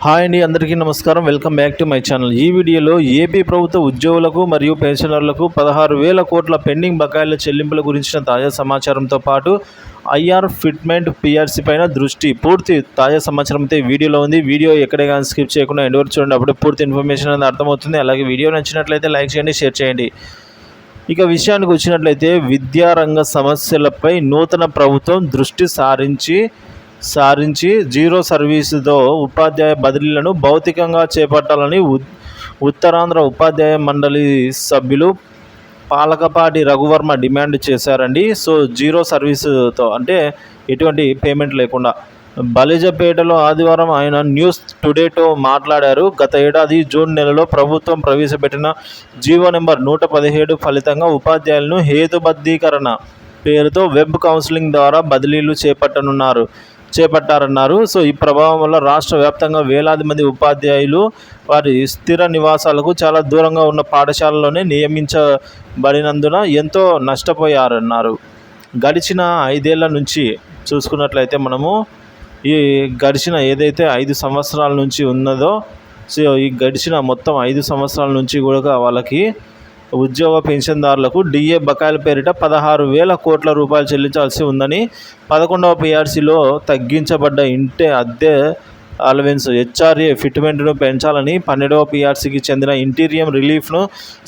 Hi అండి, అందరికీ నమస్కారం. Welcome back to my channel. ఈ వీడియోలో ఏపీ ప్రభుత్వ ఉద్యోగులకు మరియు పెన్షనర్లకు 16,000 కోట్ల పెండింగ్ బకాయిల చెల్లింపుల గురించిన తాజా సమాచారంతో పాటు ఐఆర్ ఫిట్మెంట్ పిఆర్సీ పైన పూర్తి తాజా సమాచారం అయితే వీడియోలో ఉంది. వీడియో ఎక్కడే కానీ స్కిప్ చేయకుండా ఎండ్ వరకు చూడండి, అప్పుడు పూర్తి ఇన్ఫర్మేషన్ అనేది అర్థమవుతుంది. అలాగే వీడియో నచ్చినట్లయితే లైక్ చేయండి, షేర్ చేయండి. ఇక విషయానికి వచ్చినట్లయితే విద్యారంగ సమస్యలపై నూతన ప్రభుత్వం దృష్టి సారించి జీరో సర్వీసుతో ఉపాధ్యాయ బదిలీలను భౌతికంగా చేపట్టాలని ఉత్తరాంధ్ర ఉపాధ్యాయ మండలి సభ్యులు పాలకపాటి రఘువర్మ డిమాండ్ చేశారండి. సో జీరో సర్వీసుతో అంటే ఎటువంటి పేమెంట్ లేకుండా. బలిజపేటలో ఆదివారం ఆయన న్యూస్ టుడేతో మాట్లాడారు. గత ఏడాది జూన్ నెలలో ప్రభుత్వం ప్రవేశపెట్టిన జీవో నెంబర్ 117 ఫలితంగా ఉపాధ్యాయులను హేతుబద్ధీకరణ పేరుతో వెబ్ కౌన్సిలింగ్ ద్వారా బదిలీలు చేపట్టారన్నారు. సో ఈ ప్రభావం వల్ల రాష్ట్ర వ్యాప్తంగా వేలాది మంది ఉపాధ్యాయులు వారి స్థిర నివాసాలకు చాలా దూరంగా ఉన్న పాఠశాలలోనే నియమించబడినందున ఎంతో నష్టపోయారన్నారు. గడిచిన 5 ఏళ్ల నుంచి చూసుకున్నట్లయితే మనము ఈ గడిచిన ఏదైతే 5 సంవత్సరాల నుంచి ఉన్నదో, సో ఈ గడిచిన మొత్తం 5 సంవత్సరాల నుంచి కూడా వాళ్ళకి ఉద్యోగ పెన్షన్దారులకు డిఏ బకాయిల పేరిట 16,000 కోట్ల రూపాయలు చెల్లించాల్సి ఉందని 11వ పిఆర్సీలో తగ్గించబడ్డ ఇంటి అద్దె అలవెన్స్ హెచ్ఆర్ఏ ఫిట్మెంట్ను పెంచాలని, 12వ పిఆర్సీకి చెందిన ఇంటీరియం రిలీఫ్ను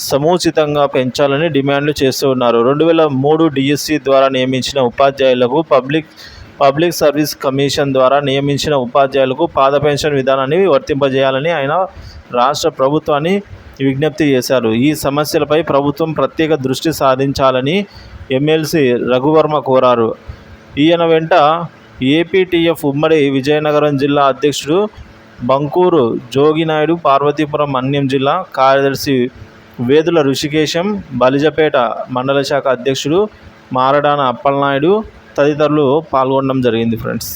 సముచితంగా పెంచాలని డిమాండ్లు చేస్తూ ఉన్నారు. 2003 డిఎస్సి ద్వారా నియమించిన ఉపాధ్యాయులకు పబ్లిక్ సర్వీస్ కమిషన్ ద్వారా నియమించిన ఉపాధ్యాయులకు పాత పెన్షన్ విధానాన్ని వర్తింపజేయాలని ఆయన రాష్ట్ర ప్రభుత్వాన్ని విజ్ఞప్తి చేశారు. ఈ సమస్యలపై ప్రభుత్వం ప్రత్యేక దృష్టి సాధించాలని ఎమ్మెల్సీ రఘువర్మ కోరారు. ఈయన వెంట ఏపీటీఎఫ్ ఉమ్మడి విజయనగరం జిల్లా అధ్యక్షుడు బంకూరు జోగినాయుడు, పార్వతీపురం మన్యం జిల్లా కార్యదర్శి వేదుల ఋషికేశం, బలిజపేట మండల శాఖ అధ్యక్షుడు మారడాన అప్పలనాయుడు తదితరులు పాల్గొనడం జరిగింది. ఫ్రెండ్స్.